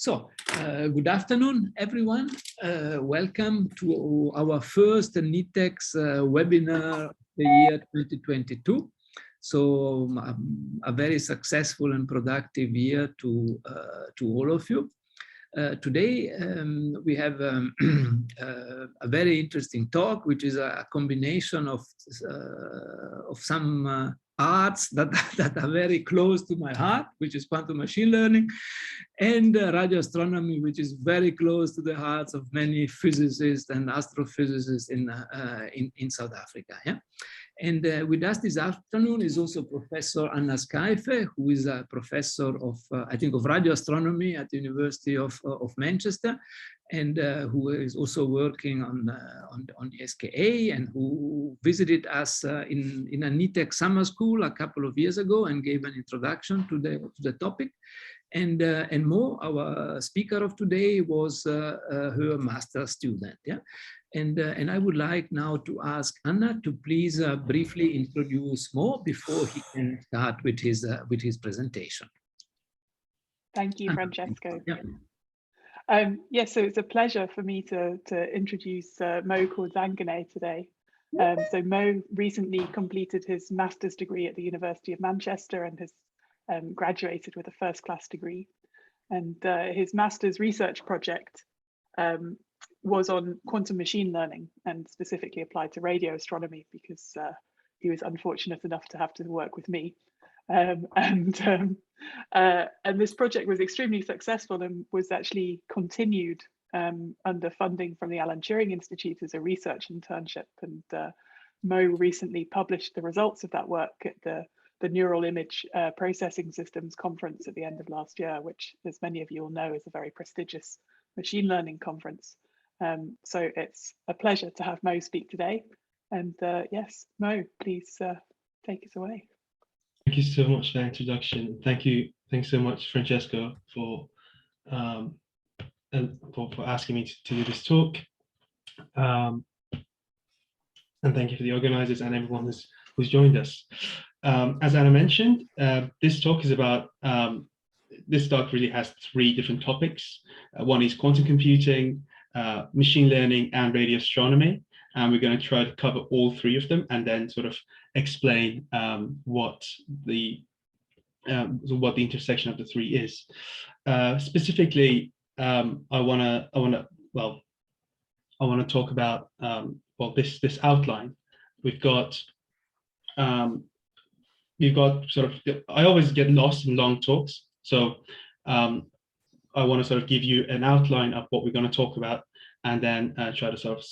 Good afternoon, everyone. Welcome to our first NITheCS webinar of the year 2022. So a very successful and productive year to all of you. Today we have a very interesting talk, which is a combination of some arts that are very close to my heart, which is quantum machine learning, and radio astronomy, which is very close to the hearts of many physicists and astrophysicists in South Africa. Yeah? And with us this afternoon is also Professor Anna Schijfe, who is a professor of, I think, of radio astronomy at the University of Manchester, and who is also working on the SKA, and who visited us in a NITheCS summer school a couple of years ago and gave an introduction to the topic. And Mo, our speaker of today, was her master student. Yeah. And I would like now to ask Anna to please briefly introduce Mo before he can start with his presentation. Thank you, Anna, Francesco. yeah. Yes, so it's a pleasure for me to introduce Mo Kordzanganeh today. So Mo recently completed his master's degree at the University of Manchester and has graduated with a first-class degree. And his master's research project was on quantum machine learning and specifically applied to radio astronomy, because he was unfortunate enough to have to work with me. And this project was extremely successful and was actually continued under funding from the Alan Turing Institute as a research internship. And Mo recently published the results of that work at the Neural Image Processing Systems Conference at the end of last year, which, as many of you will know, is a very prestigious machine learning conference. So it's a pleasure to have Mo speak today. And yes, Mo, please take us away. Thank you so much for the introduction. Thanks so much, Francesco, for asking me to do this talk. And thank you for the organizers and everyone who's joined us. As Anna mentioned, this talk is about, this talk really has three different topics. One is quantum computing, machine learning, and radio astronomy. And we're going to try to cover all three of them and then sort of explain what the intersection of the three is. Specifically, I want to talk about this outline. We've got sort of, I always get lost in long talks, so I want to sort of give you an outline of what we're going to talk about, and then try to sort of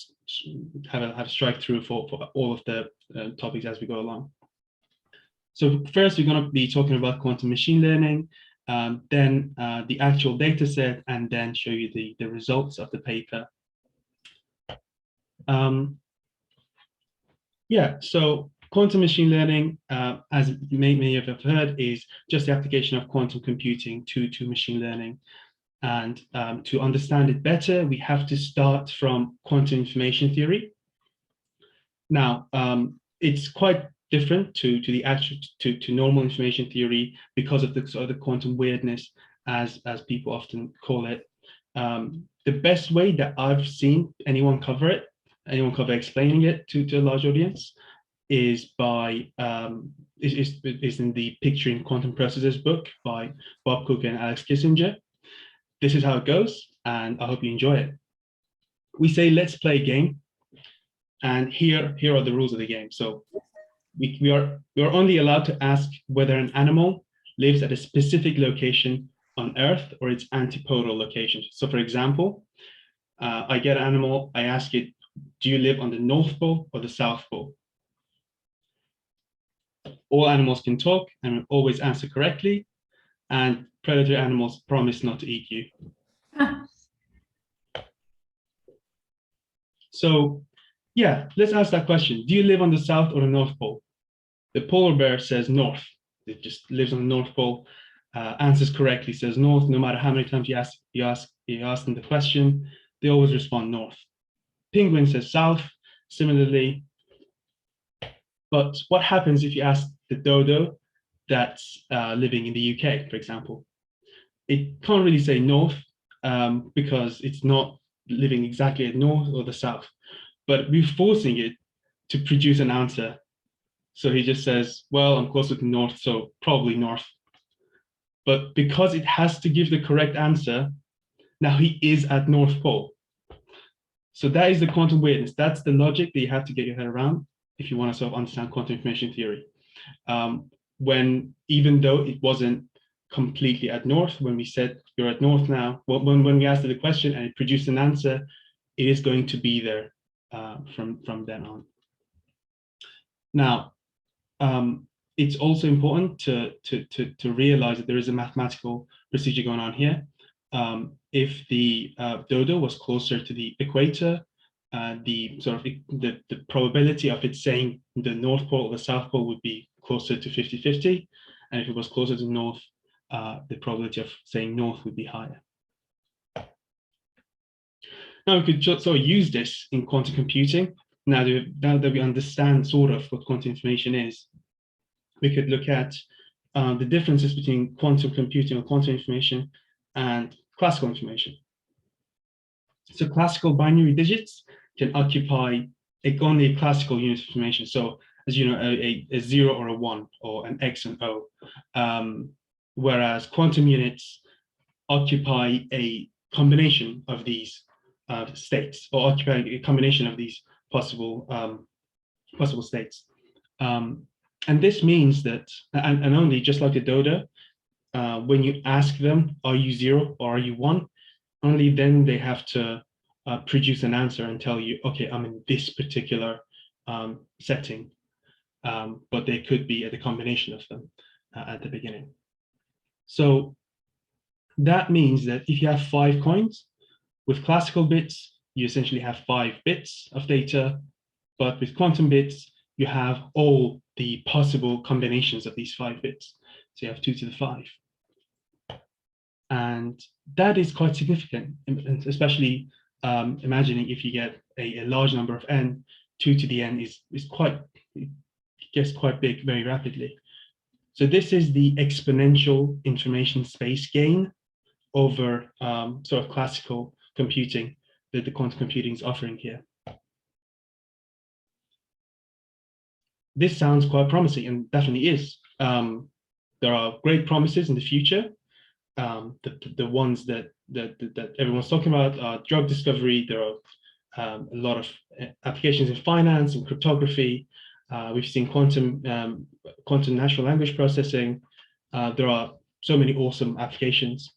have a strike through for all of the topics as we go along. So first, we're going to be talking about quantum machine learning, then the actual data set, and then show you the results of the paper. Yeah, so quantum machine learning, as many of you have heard, is just the application of quantum computing to machine learning. And to understand it better, we have to start from quantum information theory. Now, it's quite different to normal information theory because of the sort of the quantum weirdness, as people often call it. The best way that I've seen anyone cover explaining it to a large audience is by is in the Picturing Quantum Processors book by Bob Cook and Alex Kissinger. This is how it goes, and I hope you enjoy it. We say, let's play a game, and here are the rules of the game. So we are only allowed to ask whether an animal lives at a specific location on Earth or its antipodal location. So for example, I get an animal, I ask it, do you live on the North Pole or the South Pole? All animals can talk and always answer correctly, and predator animals promise not to eat you. So yeah, let's ask that question. Do you live on the South or the North Pole? The polar bear says North. It just lives on the North Pole, answers correctly, says North. No matter how many times you ask them the question, they always respond North. Penguin says South, similarly. But what happens if you ask the dodo that's living in the UK, for example? It can't really say North because it's not living exactly at north or the south, but we're forcing it to produce an answer. So he just says, well, I'm closer to north, so probably north. But because it has to give the correct answer, now he is at North Pole. So that is the quantum weirdness. That's the logic that you have to get your head around if you want to sort of understand quantum information theory. When, even though it wasn't completely at north, when we said you're at north now, when we asked it the question and it produced an answer, it is going to be there from then on. Now, it's also important to realize that there is a mathematical procedure going on here. If the Dodo was closer to the equator, the probability of it saying the North Pole or the South Pole would be closer to 50-50, and if it was closer to north, the probability of saying north would be higher. Now we could sort of use this in quantum computing. Now that we understand sort of what quantum information is, we could look at the differences between quantum computing or quantum information and classical information. So classical binary digits can occupy only a classical unit of information. So as you know, a 0 or a 1 or an X and O, whereas quantum units occupy a combination of these states, or occupy a combination of these possible states. And this means that, and only just like a Dodo, when you ask them, are you 0 or are you 1? Only then they have to produce an answer and tell you, okay, I'm in this particular setting, but they could be at a combination of them at the beginning. So that means that if you have 5 coins, with classical bits, you essentially have 5 bits of data, but with quantum bits, you have all the possible combinations of these 5 bits. So you have 2 to the 5. And that is quite significant, especially imagining if you get a large number of n, 2 to the n gets quite big very rapidly. So this is the exponential information space gain over sort of classical computing that the quantum computing is offering here. This sounds quite promising, and definitely is. There are great promises in the future. The ones that everyone's talking about are drug discovery. There are a lot of applications in finance and cryptography. We've seen quantum natural language processing. There are so many awesome applications,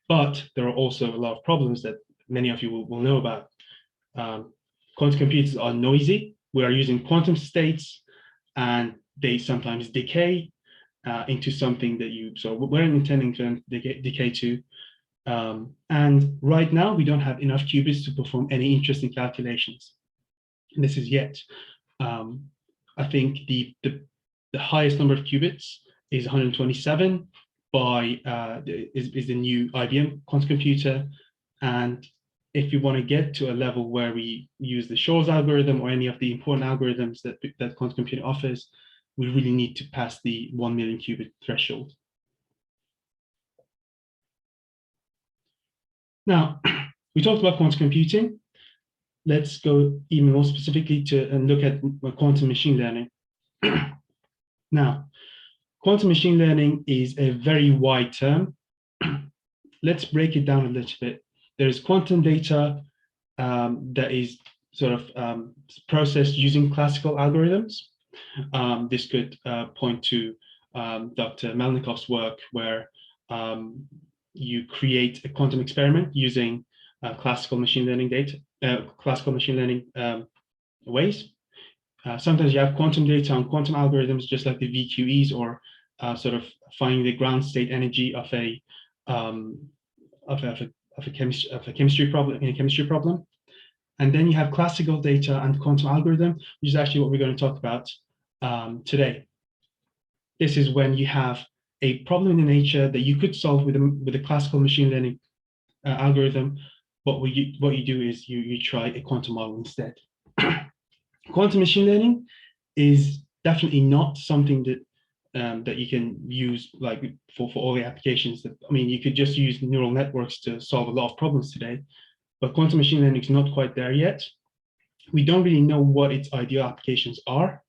but there are also a lot of problems that many of you will know about. Quantum computers are noisy. We are using quantum states, and they sometimes decay into something that you weren't intending to decay to. And right now, we don't have enough qubits to perform any interesting calculations. And this is yet. I think the highest number of qubits is 127 is the new IBM quantum computer. And if you want to get to a level where we use the Schulz algorithm or any of the important algorithms that quantum computing offers, we really need to pass the 1 million qubit threshold. Now, we talked about quantum computing. Let's go even more specifically and look at quantum machine learning. Now, quantum machine learning is a very wide term. Let's break it down a little bit. There's quantum data that is sort of processed using classical algorithms. This could point to Dr. Melnikov's work, where you create a quantum experiment using classical machine learning ways. Sometimes you have quantum data on quantum algorithms, just like the VQEs, or sort of finding the ground state energy of a chemistry problem in a chemistry problem. And then you have classical data and quantum algorithm, which is actually what we're going to talk about today. This is when you have a problem in nature that you could solve with a classical machine learning algorithm, but what you do is you try a quantum model instead. Quantum machine learning is definitely not something that that you can use like for all the applications. That, I mean, you could just use neural networks to solve a lot of problems today, but quantum machine learning is not quite there yet. We don't really know what its ideal applications are.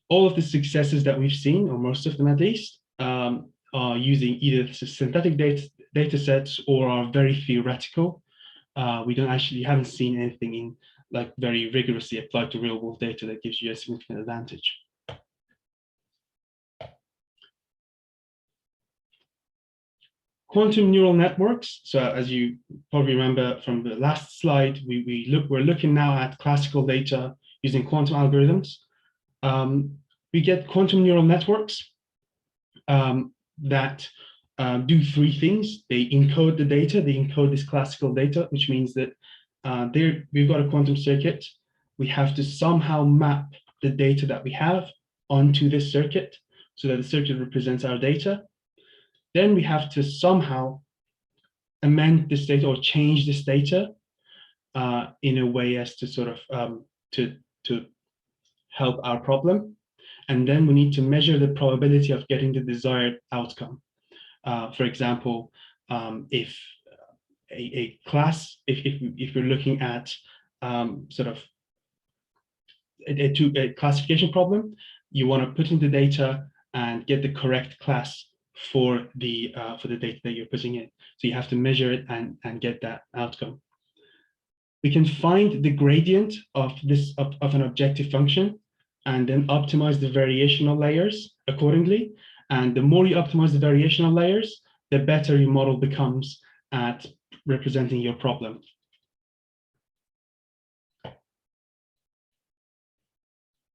All of the successes that we've seen, or most of them at least, are using either synthetic data sets or are very theoretical. We haven't seen anything in like very rigorously applied to real world data that gives you a significant advantage. Quantum neural networks. So as you probably remember from the last slide, we're looking now at classical data using quantum algorithms. We get quantum neural networks that do three things. They encode the data. They encode this classical data, which means that we've got a quantum circuit. We have to somehow map the data that we have onto this circuit so that the circuit represents our data. Then we have to somehow amend this data or change this data in a way as to sort of to help our problem. And then we need to measure the probability of getting the desired outcome. For example, if a class, if you're looking at sort of a classification problem, you want to put in the data and get the correct class for the data that you're putting in. So you have to measure it and get that outcome. We can find the gradient of an objective function and then optimize the variational layers accordingly. And the more you optimize the variational layers, the better your model becomes at representing your problem.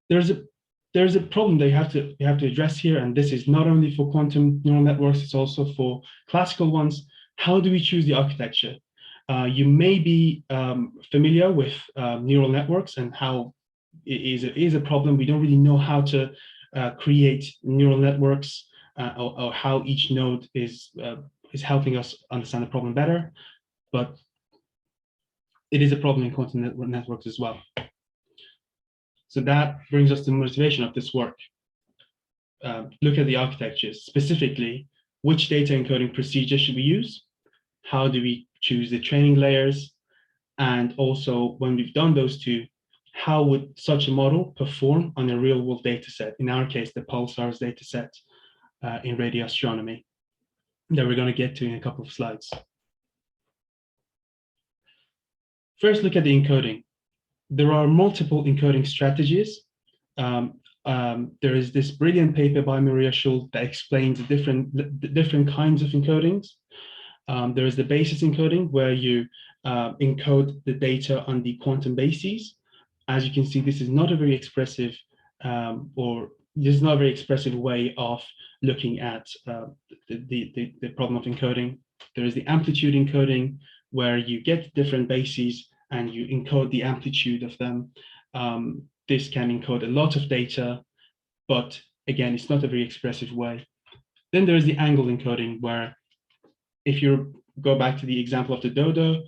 There's a problem that you have to address here, and this is not only for quantum neural networks, it's also for classical ones. How do we choose the architecture? You may be familiar with neural networks and how it is a problem. We don't really know how to create neural networks or how each node is helping us understand the problem better, but it is a problem in quantum networks as well. So that brings us to the motivation of this work. Look at the architectures, specifically, which data encoding procedure should we use? How do we choose the training layers? And also, when we've done those two, how would such a model perform on a real world data set? In our case, the Pulsars data set in radio astronomy that we're going to get to in a couple of slides. First, look at the encoding. There are multiple encoding strategies. There is this brilliant paper by Maria Schulz that explains the different kinds of encodings. There is the basis encoding, where you encode the data on the quantum bases. As you can see, this is not a very expressive way of looking at the problem of encoding. There is the amplitude encoding, where you get different bases and you encode the amplitude of them. This can encode a lot of data, but again, it's not a very expressive way. Then there is the angle encoding, where if you go back to the example of the Dodo,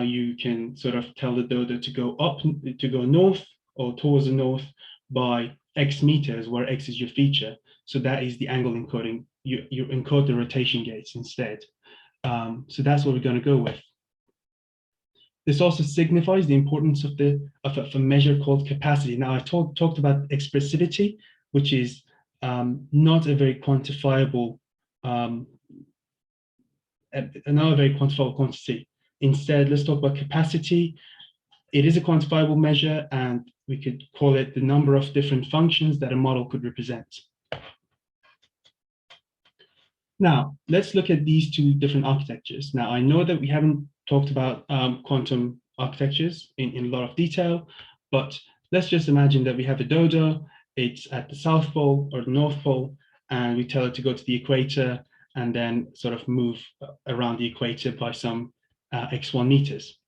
you can sort of tell the Dodo to go up, to go north or towards the north by X meters, where X is your feature. So that is the angle encoding. You encode the rotation gates instead. So that's what we're going to go with. This also signifies the importance of a measure called capacity. Now, I talked about expressivity, which is not a very quantifiable, quantity. Instead, let's talk about capacity. It is a quantifiable measure, and we could call it the number of different functions that a model could represent. Now, let's look at these two different architectures. Now, I know that we haven't talked about quantum architectures in a lot of detail, but let's just imagine that we have a Dodo. It's at the South Pole or the North Pole, and we tell it to go to the equator and then sort of move around the equator by some x1 meters,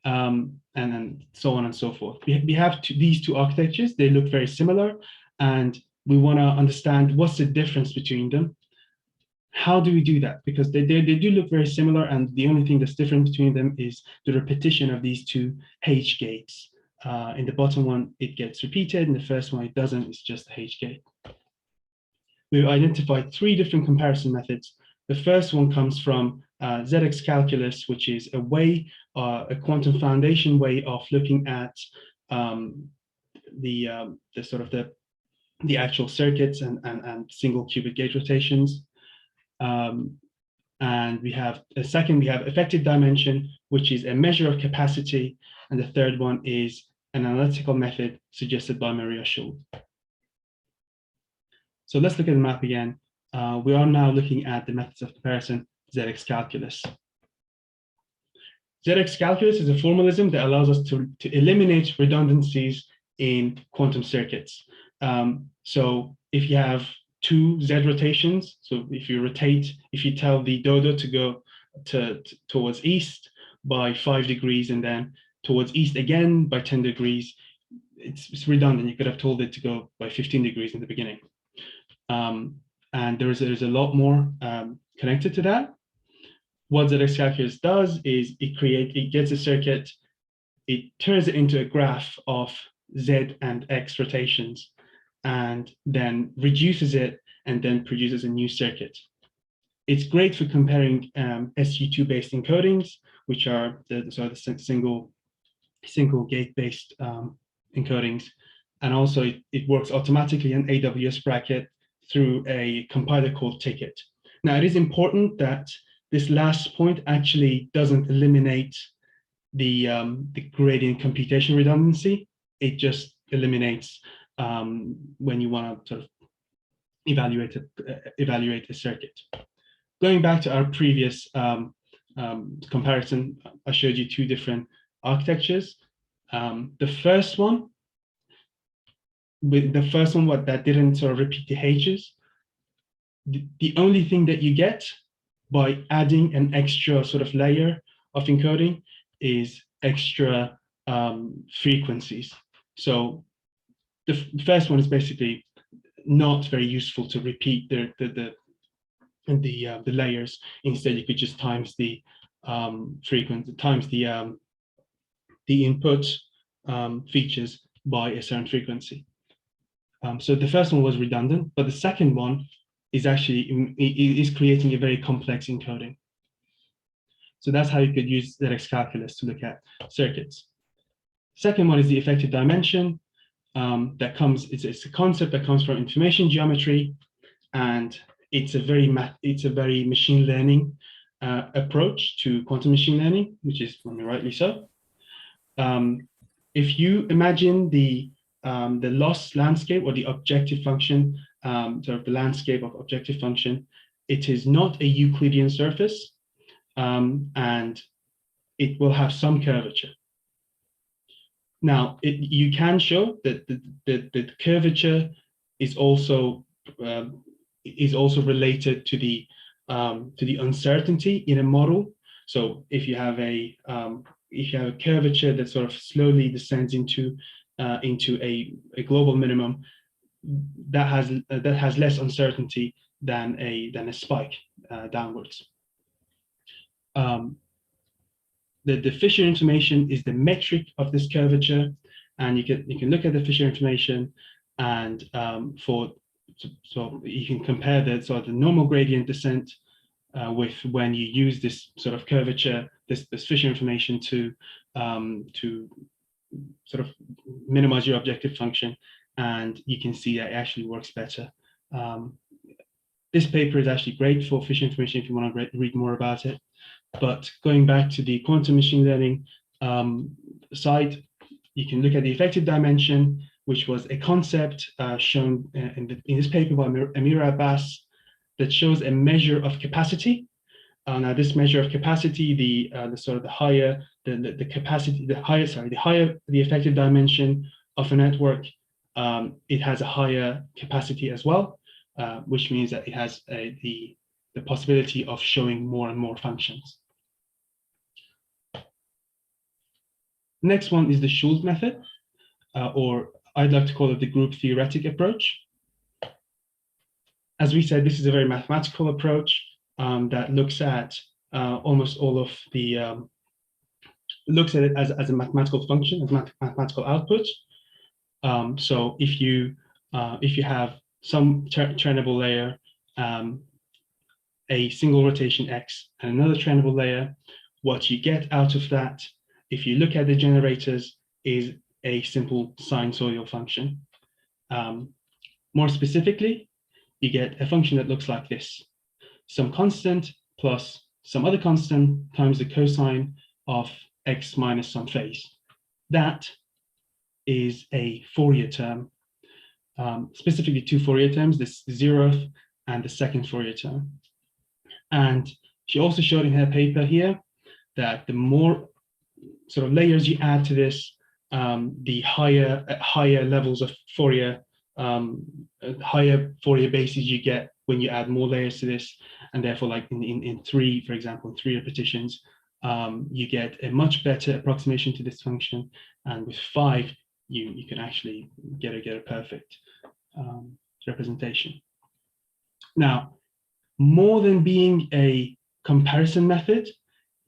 and then so on and so forth. We have these two architectures. They look very similar, and we want to understand what's the difference between them. How do we do that? Because they do look very similar, and the only thing that's different between them is the repetition of these two H gates. In the bottom one, it gets repeated. In the first one, it doesn't. It's just a H gate. we've identified 3 different comparison methods. The first one comes from NITheCS calculus, which is a way, a quantum foundation way of looking at the actual circuits and single qubit gate rotations. And we have a second, we have effective dimension, which is a measure of capacity. And the third one is an analytical method suggested by Maria Schulz. So let's look at the map again. We are now looking at the methods of comparison, NITheCS calculus. NITheCS calculus is a formalism that allows us to eliminate redundancies in quantum circuits. So if you have 2 Z rotations, so if you tell the Dodo to go towards east by 5 degrees and then towards east again by 10 degrees, it's redundant. You could have told it to go by 15 degrees in the beginning. And there's a lot more connected to that. What NITheCS calculus does is it gets a circuit, it turns it into a graph of Z and X rotations, and then reduces it and then produces a new circuit. It's great for comparing SU2 based encodings, which are the single gate based encodings. And also it works automatically in AWS bracket through a compiler called Ticket. Now, it is important that this last point actually doesn't eliminate the gradient computation redundancy. It just eliminates when you want to sort of evaluate a circuit. Going back to our previous comparison, I showed you 2 different architectures. The first one that didn't sort of repeat the H's, the only thing that you get by adding an extra sort of layer of encoding is extra frequencies. So the first one is basically not very useful to repeat the layers. Instead, you could just times the frequency times the input features by a certain frequency. So the first one was redundant, but the second one is actually creating a very complex encoding. So that's how you could use NITheCS calculus to look at circuits. Second one is the effective dimension. It's a concept that comes from information geometry, and it's a very machine learning approach to quantum machine learning, which is rightly so. If you imagine the loss landscape or the objective function, sort of the landscape of objective function, it is not a Euclidean surface, and it will have some curvature. Now, you can show that the curvature is also related to the uncertainty in a model. So if you have a curvature that sort of slowly descends into a global minimum, that has less uncertainty than a spike downwards. The Fisher information is the metric of this curvature, and you can look at the Fisher information, and so you can compare the normal gradient descent with when you use this sort of curvature, this Fisher information to sort of minimize your objective function, and you can see that it actually works better. This paper is actually great for Fisher information if you want to read more about it. But going back to the quantum machine learning side, you can look at the effective dimension, which was a concept shown in this paper by Amira Abbas that shows a measure of capacity. Now, this measure of capacity, the higher the effective dimension of a network, it has a higher capacity as well, which means that it has the possibility of showing more and more functions. Next one is the Schulz method, or I'd like to call it the group theoretic approach. As we said, this is a very mathematical approach that looks at almost all of the, looks at it as a mathematical function, as mathematical output. So if you have some trainable layer, a single rotation X, and another trainable layer. What you get out of that, if you look at the generators, is a simple sinusoidal function. More specifically, you get a function that looks like this: some constant plus some other constant times the cosine of X minus some phase. That is a Fourier term, specifically two Fourier terms, this 0th and the second Fourier term. And she also showed in her paper here that the more sort of layers you add to this, the higher levels of Fourier, higher Fourier bases you get when you add more layers to this. And therefore, like in 3, for example, in 3 repetitions, you get a much better approximation to this function. And with 5, you can actually get a perfect representation. Now, more than being a comparison method,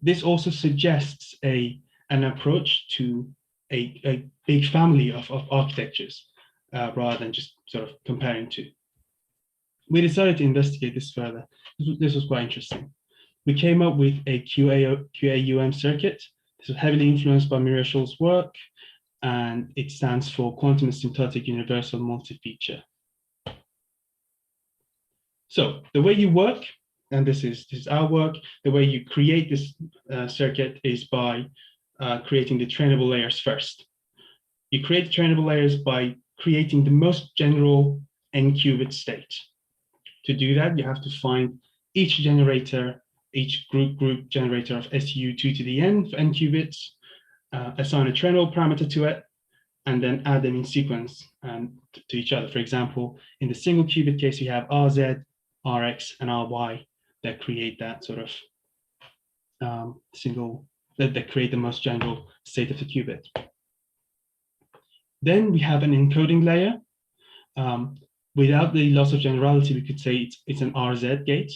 this also suggests an approach to a big family of architectures rather than just sort of comparing two. We decided to investigate this further. This was quite interesting. We came up with a QAOQ circuit. This was heavily influenced by Maria Schulz's work, and it stands for Quantum Asymptotic Universal Multi-Feature. So the way you work, and this is our work, the way you create this circuit is by creating the trainable layers first. You create the trainable layers by creating the most general n-qubit state. To do that, you have to find each generator, each group generator of SU2 to the n for n qubits, assign a trainable parameter to it, and then add them in sequence to each other. For example, in the single qubit case, you have RZ, RX, and RY that create that sort of that create the most general state of the qubit. Then we have an encoding layer. Without the loss of generality, we could say it's an RZ gate.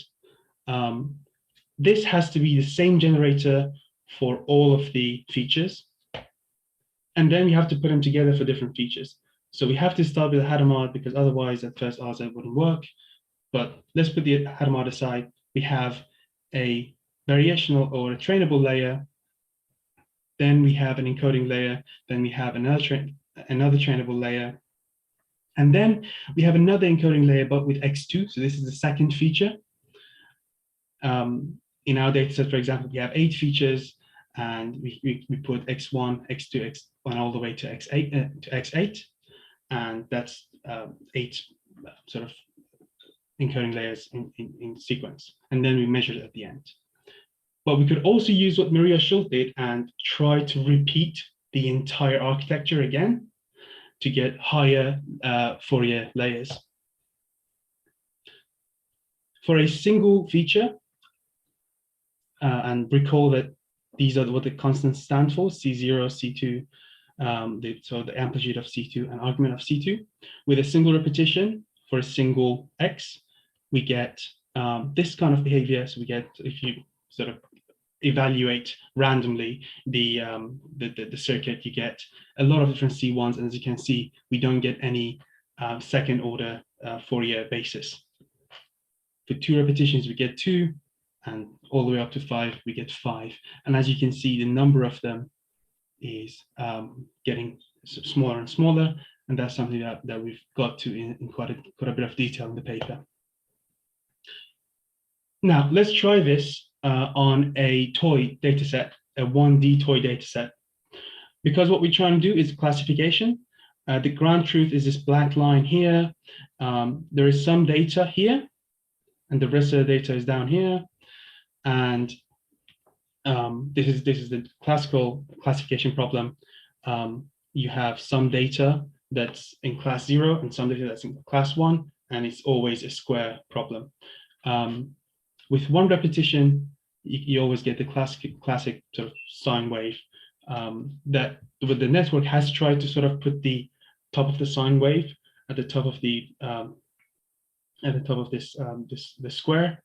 This has to be the same generator for all of the features. And then we have to put them together for different features. So we have to start with a Hadamard because otherwise at first RZ wouldn't work. But let's put the Hadamard aside. We have a variational or a trainable layer. Then we have an encoding layer. Then we have another trainable layer. And then we have another encoding layer, but with X2. So this is the second feature. In our data set, for example, we have 8 features, and we put X1, X2, X1 all the way to X8, and that's 8 sort of encoding layers in sequence. And then we measure it at the end. But we could also use what Maria Schulz did and try to repeat the entire architecture again to get higher Fourier layers. For a single feature, and recall that these are what the constants stand for, C0, C2, so the amplitude of C2 and argument of C2. With a single repetition for a single X, we get this kind of behavior. So we get, if you sort of evaluate randomly the circuit, you get a lot of different C1s, and as you can see, we don't get any second order Fourier basis. For 2 repetitions, we get 2, and all the way up to 5, we get 5. And as you can see, the number of them is getting smaller and smaller, and that's something that we've got to in quite a bit of detail in the paper. Now, let's try this on a toy dataset, a 1D toy dataset. Because what we're trying to do is classification. The ground truth is this black line here. There is some data here, and the rest of the data is down here. And this is the classical classification problem. You have some data that's in class 0 and some data that's in class 1, and it's always a square problem. With 1 repetition, you always get the classic sort of sine wave. That the network has tried to sort of put the top of the sine wave at the top of the this square,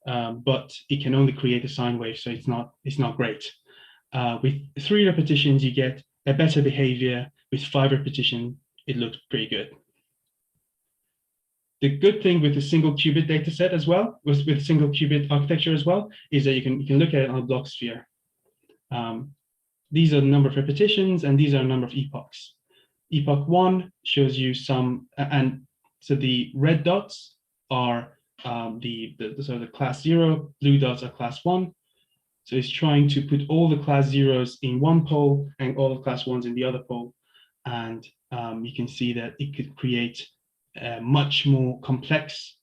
but it can only create a sine wave, so it's not great. With 3 repetitions, you get a better behavior. With 5 repetition, it looks pretty good. The good thing with the single qubit data set as well, with single qubit architecture as well, is that you can look at it on a Bloch sphere. These are the number of repetitions, and these are a number of epochs. Epoch 1 shows you some, and so the red dots are the class 0, blue dots are class 1. So it's trying to put all the class 0s in one pole and all the class 1s in the other pole. And you can see that it could create much more complex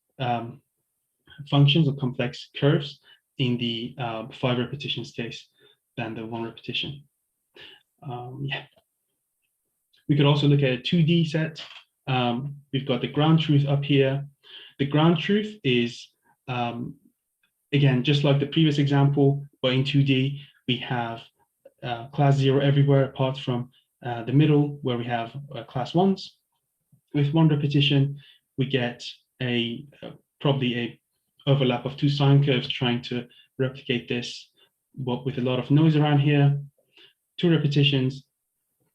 functions or complex curves in the 5 repetitions case than the 1 repetition. Yeah. We could also look at a 2D set. We've got the ground truth up here. The ground truth is, again, just like the previous example, but in 2D, we have class 0 everywhere apart from the middle where we have class 1s. With 1 repetition, we get probably a overlap of 2 sine curves trying to replicate this, but with a lot of noise around here. 2 repetitions,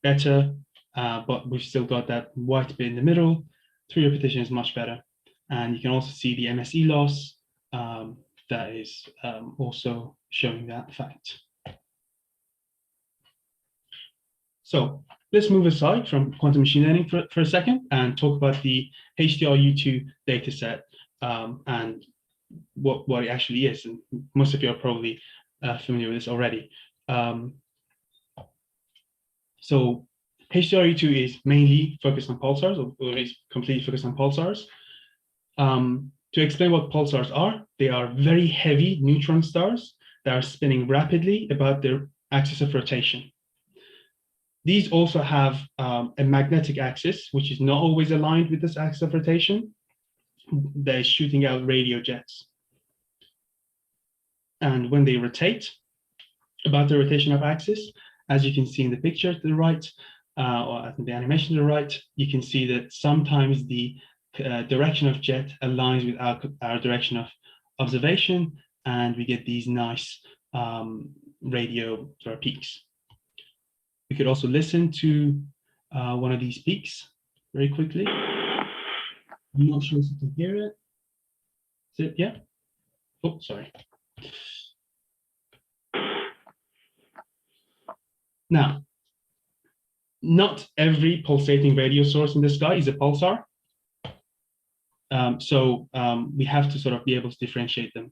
better, but we've still got that white bit in the middle. 3 repetitions, much better. And you can also see the MSE loss that is also showing that fact. So let's move aside from quantum machine learning for a second and talk about the HDR-U2 data set and what it actually is. And most of you are probably familiar with this already. So HDR-U2 is mainly focused on pulsars, or is completely focused on pulsars. To explain what pulsars are, they are very heavy neutron stars that are spinning rapidly about their axis of rotation. These also have a magnetic axis, which is not always aligned with this axis of rotation, that is shooting out radio jets. And when they rotate about the rotation of axis, as you can see in the picture to the right, or I think the animation to the right, you can see that sometimes the direction of jet aligns with our direction of observation, and we get these nice radio sort of peaks. We could also listen to one of these peaks very quickly. I'm not sure if you can hear it. Is it? Yeah? Oh, sorry. Now, not every pulsating radio source in the sky is a pulsar. So we have to sort of be able to differentiate them.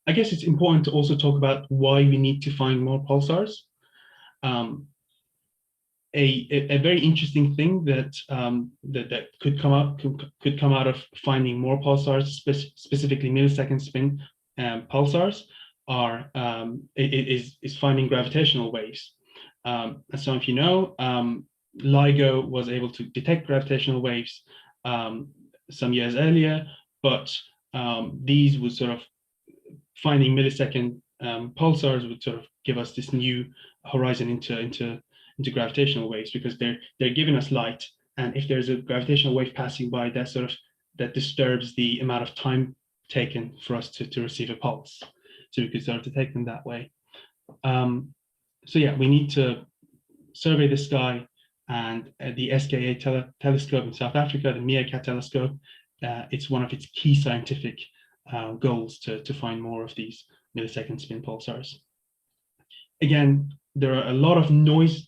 I guess it's important to also talk about why we need to find more pulsars. A very interesting thing that that could come out of finding more pulsars, specifically millisecond spin pulsars, is finding gravitational waves. As some of you know, LIGO was able to detect gravitational waves some years earlier, but these would sort of finding millisecond pulsars would sort of give us this new horizon into gravitational waves, because they're giving us light, and if there's a gravitational wave passing by, that disturbs the amount of time taken for us to receive a pulse. So we could sort of detect them that way. So yeah, we need to survey the sky, and the SKA telescope in South Africa, the MEERKAT telescope, it's one of its key scientific goals to find more of these millisecond spin pulsars. Again, there's a lot of noise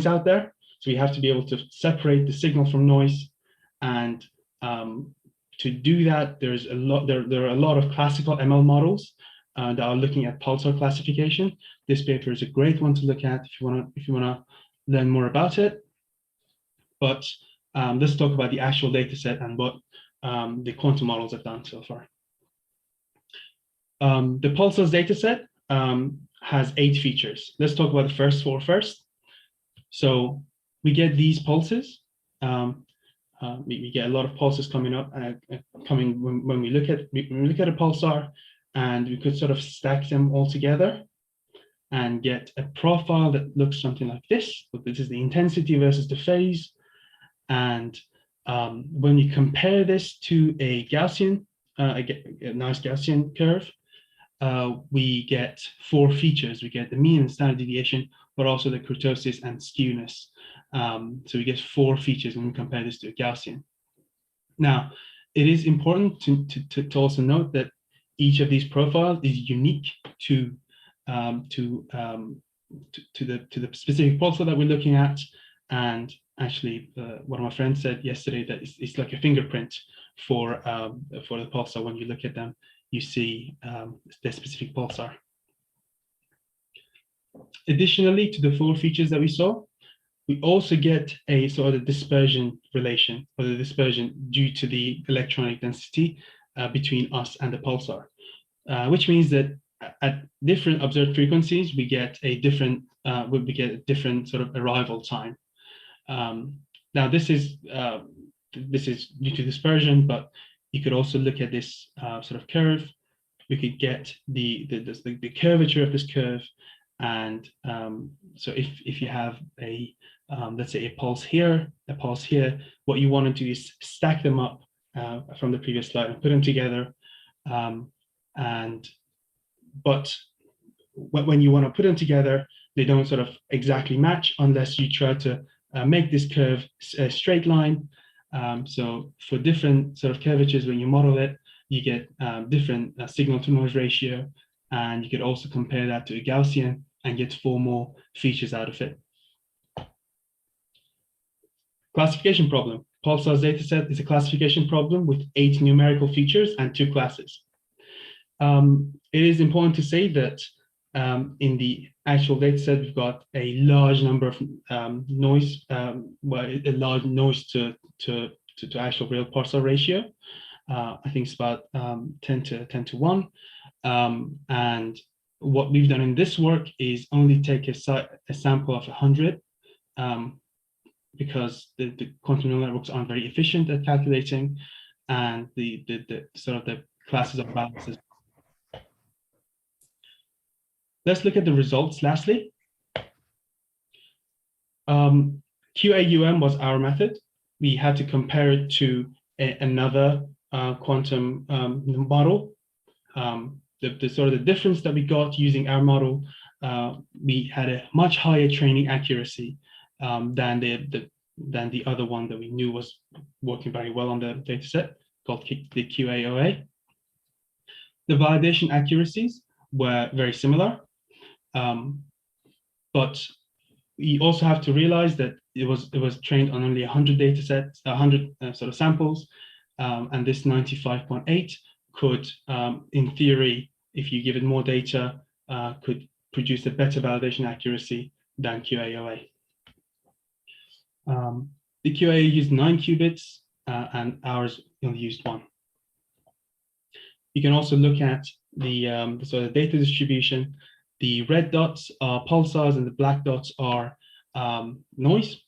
out there, so we have to be able to separate the signal from noise. And to do that, there are a lot of classical ML models that are looking at pulsar classification. This paper is a great one to look at if you wanna learn more about it. But let's talk about the actual data set and what the quantum models have done so far. The Pulsars data set has 8 features. Let's talk about the first 4 first. So we get these pulses. We get a lot of pulses coming up, when we look at a pulsar, and we could sort of stack them all together and get a profile that looks something like this. But this is the intensity versus the phase. And when you compare this to a Gaussian, a nice Gaussian curve, we get 4 features. We get the mean and standard deviation but also the kurtosis and skewness. So we get 4 features when we compare this to a Gaussian. Now, it is important to also note that each of these profiles is unique to the specific pulsar that we're looking at. And actually, one of my friends said yesterday that it's like a fingerprint for the pulsar. When you look at them, you see the specific pulsar. Additionally to the 4 features that we saw, we also get a sort of dispersion relation, or the dispersion due to the electronic density between us and the pulsar, which means that at different observed frequencies, we get a different sort of arrival time. Now, this is due to dispersion, but you could also look at this sort of curve. We could get the curvature of this curve, and so if you have a let's say a pulse here, a pulse here, what you want to do is stack them up from the previous slide and put them together. But when you want to put them together, they don't sort of exactly match unless you try to make this curve a straight line. So for different sort of curvatures, when you model it, you get different signal to noise ratio, and you could also compare that to a Gaussian and get 4 more features out of it. Classification problem. Pulsar's dataset is a classification problem with 8 numerical features and 2 classes. It is important to say that in the actual dataset, we've got a large number of noise, a large noise to actual real pulsar ratio. I think it's about 10 to 1. And what we've done in this work is only take a sample of 100, because the quantum neural networks aren't very efficient at calculating, and the sort of the classes of balances. Let's look at the results lastly. QAUM was our method. We had to compare it to another quantum model. The sort of the difference that we got using our model, we had a much higher training accuracy than the other one that we knew was working very well on the dataset, called the QAOA. The validation accuracies were very similar, but we also have to realize that it was trained on only 100 datasets, 100 sort of samples, and this 95.8 could, in theory, if you give it more data, could produce a better validation accuracy than QAOA. The QAOA used 9 qubits, and ours only used 1. You can also look at the sort of data distribution. The red dots are pulsars and the black dots are noise.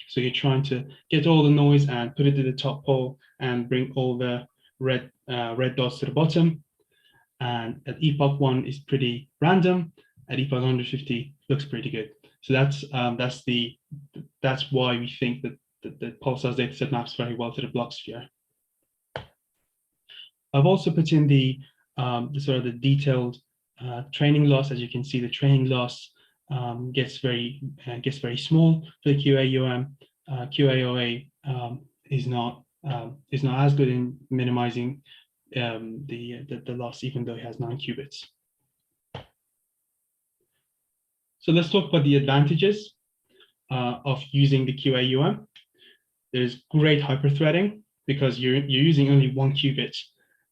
So you're trying to get all the noise and put it to the top pole and bring all the red dots to the bottom. And at epoch 1 is pretty random. At epoch 150 looks pretty good. So that's why we think that the Pulsar's dataset maps very well to the Bloch sphere. I've also put in the sort of the detailed training loss. As you can see, the training loss gets very small for the QAUM. QAOA is not as good in minimizing the loss, even though it has 9 qubits. So let's talk about the advantages of using the QAUM. There's great hyperthreading because you're using only 1 qubit.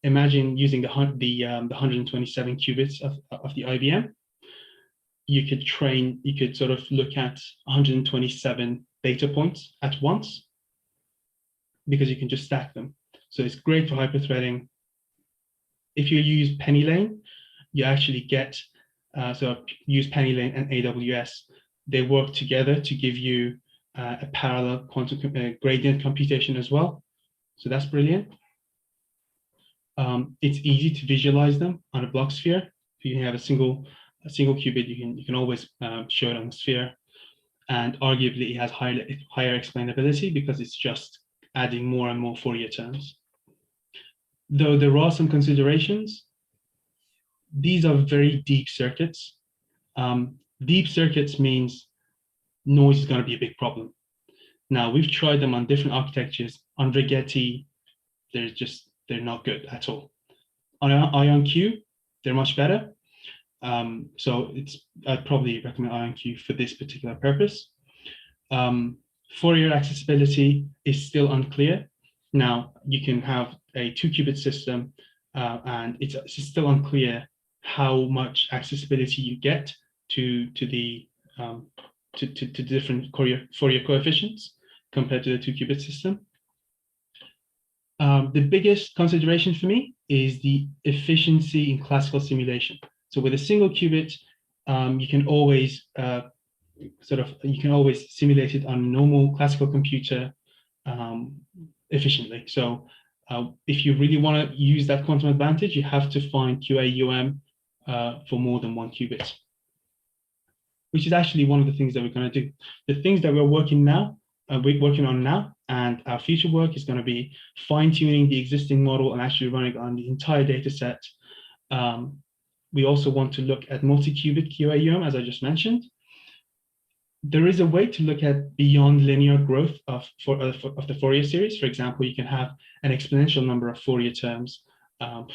Imagine using the 127 qubits of the IBM. You could sort of look at 127 data points at once because you can just stack them. So it's great for hyperthreading. If you use penny lane, you actually get, so use penny lane and AWS. They work together to give you a parallel quantum gradient computation as well. So that's brilliant. It's easy to visualize them on a Bloch sphere. If you have a single qubit, you can always show it on the sphere. And arguably it has higher explainability because it's just adding more and more Fourier terms. Though there are some considerations, these are very deep circuits. Deep circuits means noise is going to be a big problem. Now, we've tried them on different architectures. On Rigetti, they're not good at all. On IonQ, they're much better. So I'd probably recommend IonQ for this particular purpose. Fourier accessibility is still unclear. Now, you can have a 2-qubit system, and it's still unclear how much accessibility you get to the different Fourier coefficients compared to the 2-qubit system. The biggest consideration for me is the efficiency in classical simulation. So with a single qubit, you can always simulate it on a normal classical computer efficiently. So if you really want to use that quantum advantage, you have to find QAUM for more than 1 qubit, which is actually one of the things that we're going to do. The things that we're working on now, and our future work is going to be fine-tuning the existing model and actually running on the entire data set. We also want to look at multi-qubit QAUM, as I just mentioned. There is a way to look at beyond linear growth of the Fourier series. For example, you can have an exponential number of Fourier terms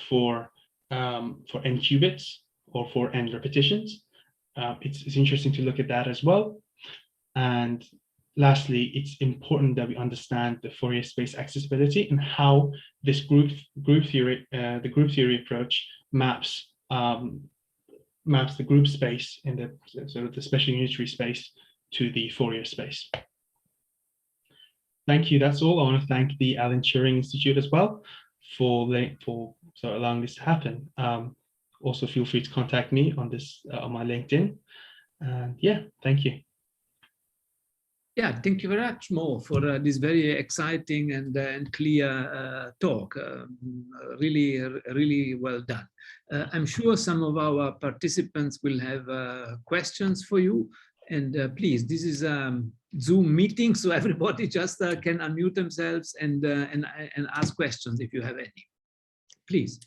for n qubits or for n repetitions. It's interesting to look at that as well. And lastly, it's important that we understand the Fourier space accessibility and how this group theory, the group theory approach maps the group space in the sort of the special unitary space to the Fourier space. Thank you. That's all. I want to thank the Alan Turing Institute as well for allowing this to happen. Also, feel free to contact me on this on my LinkedIn. And yeah, thank you. Yeah, thank you very much, Mo, for this very exciting and clear talk. Really well done. I'm sure some of our participants will have questions for you. And please, this is a Zoom meeting, so everybody just can unmute themselves and ask questions if you have any. Please.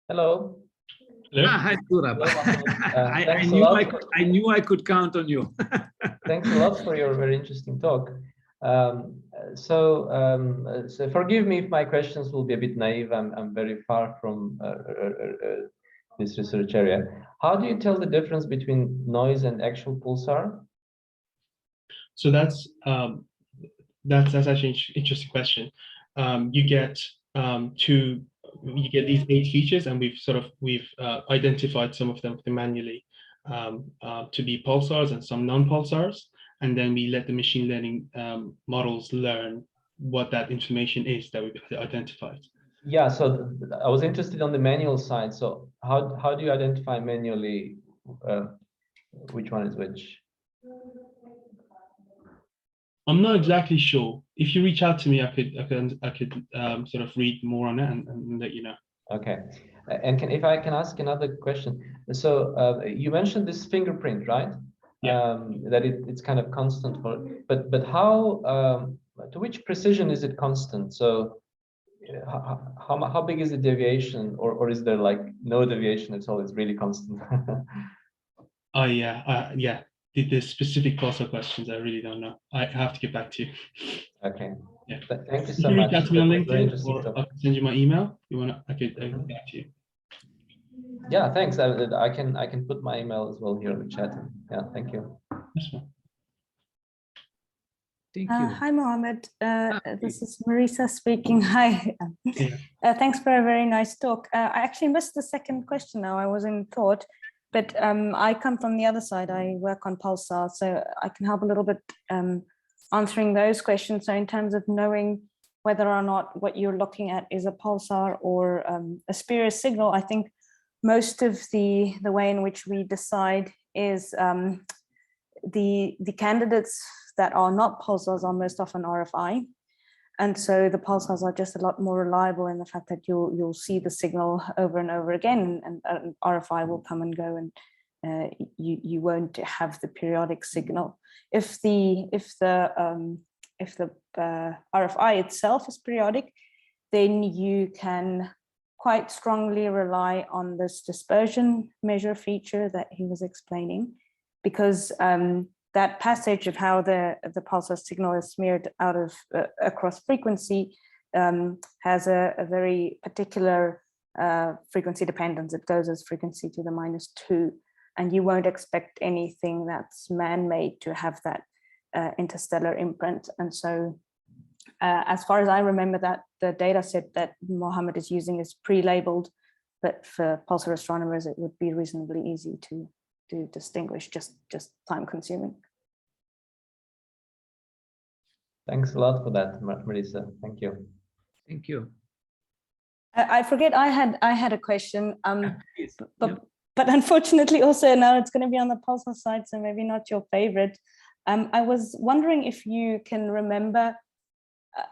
Hello. Hello. Hi, Surab. I knew I could count on you. Thanks a lot for your very interesting talk. So forgive me if my questions will be a bit naive. I'm very far from this research area. How do you tell the difference between noise and actual pulsar? So that's actually an interesting question. You get these 8 features, and we've identified some of them manually to be pulsars and some non-pulsars, and then we let the machine learning models learn what that information is that we've identified. Yeah, so I was interested on the manual side. So how do you identify manually which one is which? I'm not exactly sure. If you reach out to me, I could sort of read more on it and let you know. Okay. And if I can ask another question. So you mentioned this fingerprint, right? Yeah. That it's kind of constant for, but how to which precision is it constant? So how big is the deviation, or is there like no deviation at all? It's really constant. Oh yeah, yeah. The specific pulsar questions, I really don't know. I have to get back to you. Okay. Yeah. Thank you so much. Reach out to me on LinkedIn, or I can send you my email. You want to? I could get back to you. Yeah, thanks. I can put my email as well here in the chat. Yeah, thank you. That's fine. Thank you. Hi, Mohammed. This is Marisa speaking. Hi. Thanks for a very nice talk. I actually missed the second question now. I was in thought, but I come from the other side. I work on Pulsar, so I can help a little bit answering those questions. So in terms of knowing whether or not what you're looking at is a pulsar or a spurious signal, I think most of the way in which we decide is the candidates that are not pulsars are most often RFI. And so the pulsars are just a lot more reliable in the fact that you'll see the signal over and over again, and RFI will come and go, and you won't have the periodic signal. If the RFI itself is periodic, then you can quite strongly rely on this dispersion measure feature that he was explaining, because that passage of how the pulsar signal is smeared out of across frequency has a very particular frequency dependence. It goes as frequency to the -2, and you won't expect anything that's man-made to have that interstellar imprint. And so as far as I remember, that the data set that Mohammad is using is pre-labeled, but for pulsar astronomers, it would be reasonably easy to distinguish, just time consuming. Thanks a lot for that, Marisa. Thank you. Thank you. I forget I had a question, Please. but unfortunately also now it's going to be on the pulsar side, so maybe not your favorite. I was wondering if you can remember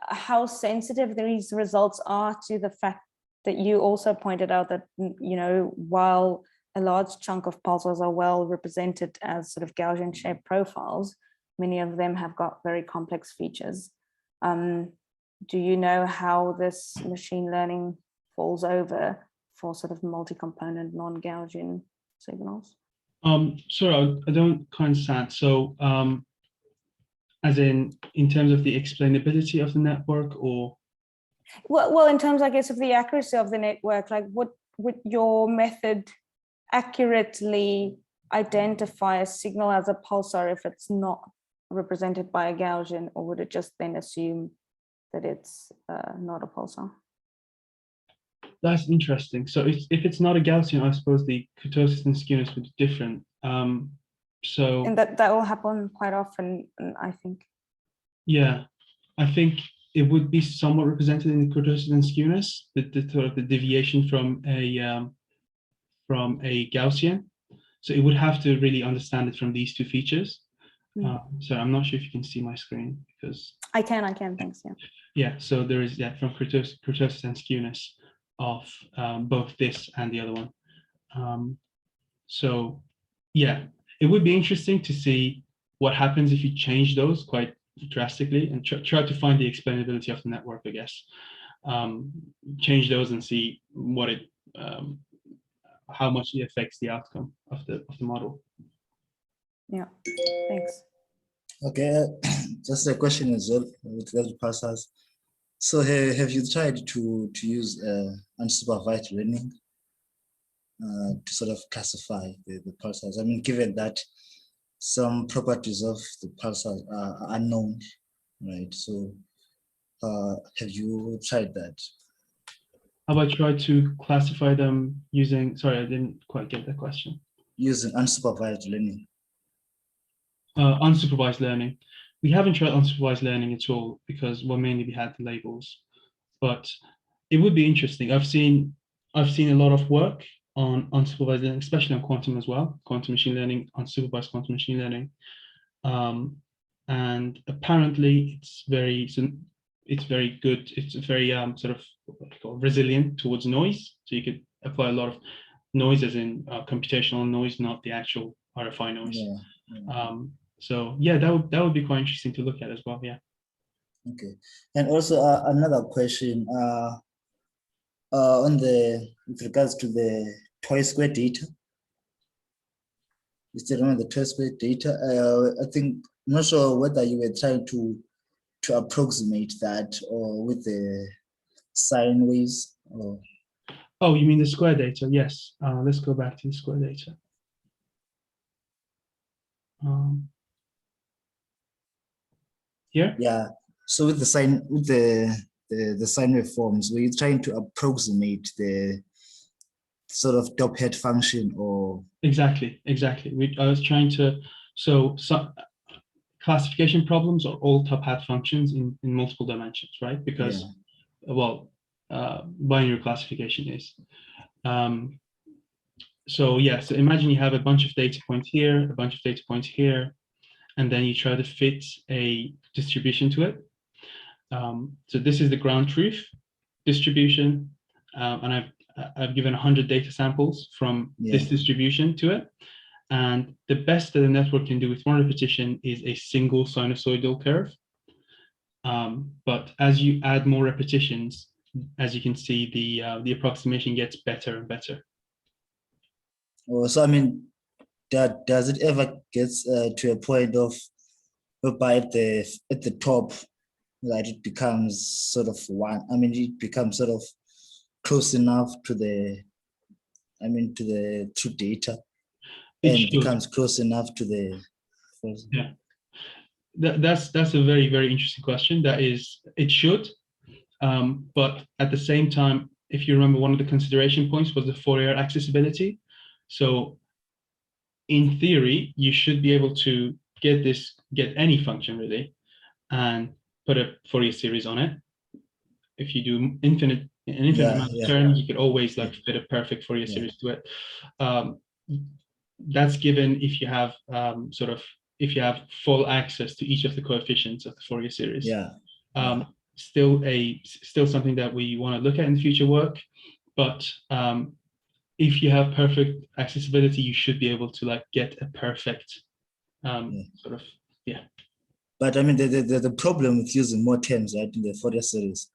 how sensitive these results are to the fact that you also pointed out that, while a large chunk of pulsars are well represented as sort of Gaussian shaped profiles, many of them have got very complex features. Do you know how this machine learning falls over for sort of multi-component non-Gaussian signals? Sorry, I don't quite understand. So, as in terms of the explainability of the network, or? Well, in terms, I guess, of the accuracy of the network, like would your method accurately identify a signal as a pulsar if it's not represented by a Gaussian, or would it just then assume that it's not a pulsar? That's interesting. So if it's not a Gaussian, I suppose the kurtosis and skewness would be different. And that will happen quite often, I think. Yeah, I think it would be somewhat represented in the kurtosis and skewness, the sort of the deviation from a Gaussian. So it would have to really understand it from these two features. So I'm not sure if you can see my screen, because I can, thanks. Yeah, so there is from kurtosis and skewness of both this and the other one. So yeah, it would be interesting to see what happens if you change those quite drastically and try to find the explainability of the network, I guess. Change those and see what it, how much it affects the outcome of the model. Yeah, thanks. Okay, just a question as well with regard to pulsars. So have you tried to use unsupervised learning to sort of classify the pulsars? I mean, given that some properties of the pulsars are unknown, right? So have you tried that? Have I tried to classify them using, sorry, I didn't quite get that question. Using unsupervised learning. Unsupervised learning. We haven't tried unsupervised learning at all because, well, mainly we had the labels, but it would be interesting. I've seen a lot of work on unsupervised learning, especially on quantum as well, quantum machine learning, unsupervised quantum machine learning, and apparently it's very good. It's very sort of what we call resilient towards noise. So you could apply a lot of noise, as in computational noise, not the actual RFI noise. Yeah. So yeah, that would be quite interesting to look at as well. Yeah. Okay, and also another question with regards to the chi-square data. You still remember the chi-square data? I think, I'm not sure whether you were trying to approximate that or with the sine waves. Or... Oh, you mean the square data? Yes. Let's go back to the square data. Here? Yeah. So with the sine, with the sine waveforms, were you trying to approximate the sort of top hat function, or? Exactly. I was trying to, so classification problems are all top hat functions in multiple dimensions, right? Because, well, binary classification is. So yeah, so imagine you have a bunch of data points here, a bunch of data points here, and then you try to fit a distribution to it. So this is the ground truth distribution, and I've given 100 data samples from this distribution to it. And the best that the network can do with one repetition is a single sinusoidal curve. But as you add more repetitions, as you can see, the approximation gets better and better. Oh, so I mean, does it ever get to a point of whereby at the top, that it becomes sort of one? I mean, it becomes sort of close enough to the, I mean, to the true data, and becomes close enough to the. Yeah, that's a very, very interesting question. That is, it should, but at the same time, if you remember, one of the consideration points was the Fourier accessibility. So in theory, you should be able to get any function really, and put a Fourier series on it. If you do an infinite amount of terms, you could always like fit a perfect Fourier series to it. That's given if you have if you have full access to each of the coefficients of the Fourier series. Still something that we want to look at in future work, but if you have perfect accessibility, you should be able to like get a perfect But I mean, the problem with using more terms, right, in the Fourier series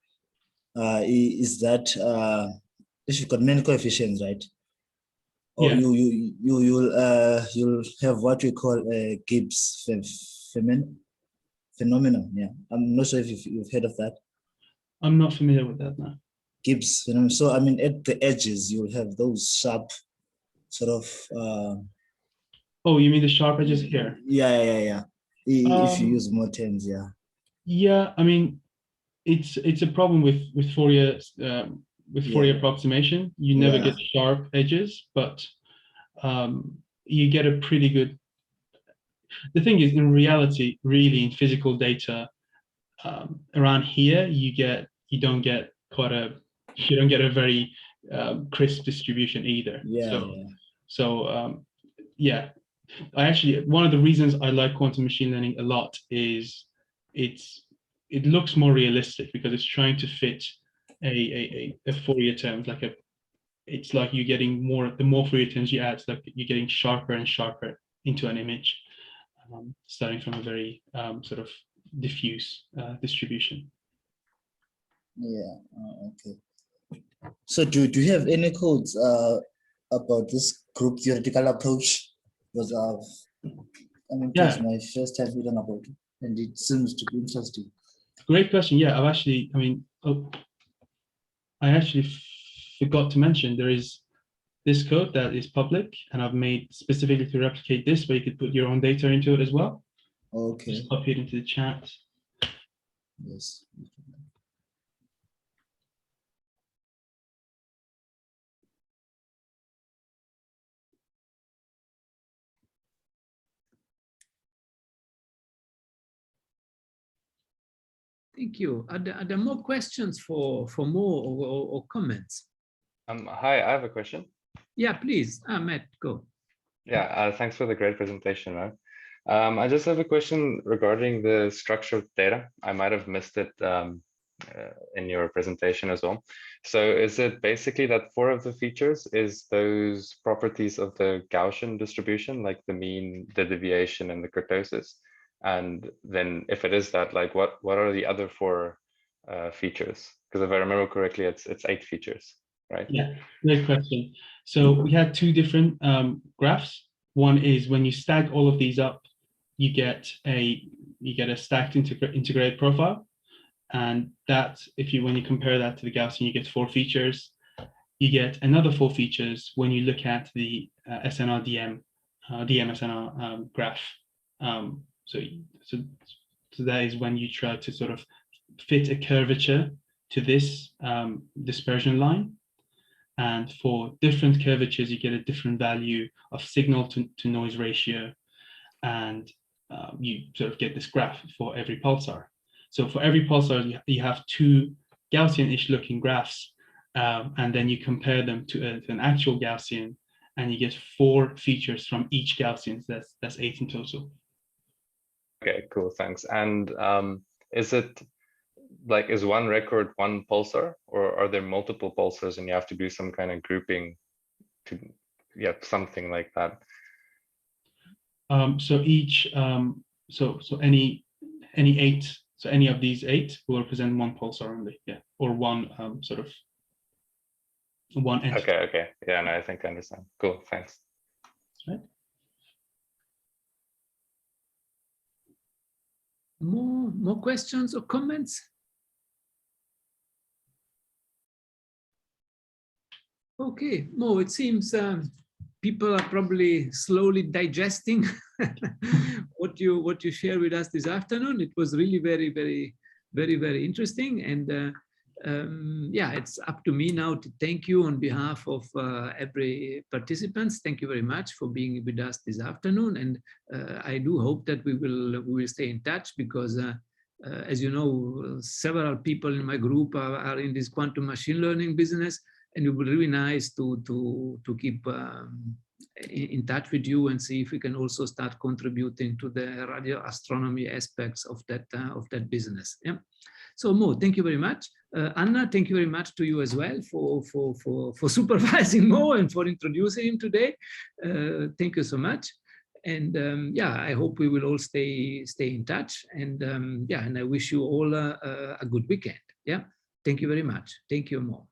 is that if you've got many coefficients, right, or you'll have what we call a Gibbs phenomenon. Yeah, I'm not sure if you've heard of that. I'm not familiar with that now. Gibbs phenomenon. So I mean, at the edges, you'll have those sharp sort of. Oh, you mean the sharp edges here? Yeah. If you use more terms, yeah. Yeah, I mean, it's a problem with Fourier Fourier approximation. You never get sharp edges, but you get a pretty good. The thing is, in reality, really in physical data, around here you don't get a very crisp distribution either. I actually, one of the reasons I like quantum machine learning a lot is it looks more realistic because it's trying to fit a Fourier terms, it's like you're getting the more Fourier terms you add, it's like you're getting sharper and sharper into an image, starting from a very sort of diffuse distribution. Yeah, okay. So do you have any codes about this group theoretical approach? Because it's my first time reading about it, and it seems to be interesting. Great question. Yeah, I actually forgot to mention there is this code that is public, and I've made specifically to replicate this, where you could put your own data into it as well. Okay. Just copy it into the chat. Yes. Thank you. Are there more questions for more or comments? Hi, I have a question. Yeah, please. Matt, go. Yeah, thanks for the great presentation, man. I just have a question regarding the structured data. I might have missed it in your presentation as well. So is it basically that 4 of the features is those properties of the Gaussian distribution, like the mean, the deviation, and the kurtosis? And then if it is that, like what are the other 4 features? Because if I remember correctly, it's 8 features, right? Yeah, great question. So we had 2 different graphs. One is when you stack all of these up, you get a stacked integrated profile, and that when you compare that to the Gaussian, you get 4 features. You get another 4 features when you look at the SNR DM SNR graph. So that is when you try to sort of fit a curvature to this dispersion line. And for different curvatures, you get a different value of signal to noise ratio. And you sort of get this graph for every pulsar. So for every pulsar, you have 2 Gaussian-ish looking graphs. And then you compare them to an actual Gaussian, and you get 4 features from each Gaussian. So that's 8 in total. Okay, cool, thanks. And is it like, is one record one pulsar, or are there multiple pulsars and you have to do some kind of grouping to, something like that? So each, so any 8 So any of these 8 will represent one pulsar only, yeah, or one sort of one entity. Okay. Yeah, no, I think I understand. Cool, thanks. Right. More questions or comments? Okay, Mo, it seems people are probably slowly digesting what you shared with us this afternoon. It was really very interesting, and yeah, it's up to me now to thank you on behalf of every participants. Thank you very much for being with us this afternoon, and I do hope that we will stay in touch, because as you know, several people in my group are in this quantum machine learning business, and it would be really nice to keep in touch with you and see if we can also start contributing to the radio astronomy aspects of that business. Yeah. So Mo, thank you very much. Anna, thank you very much to you as well for supervising Mo and for introducing him today. Thank you so much. And yeah, I hope we will all stay in touch. And yeah, and I wish you all a good weekend. Yeah. Thank you very much. Thank you, Mo.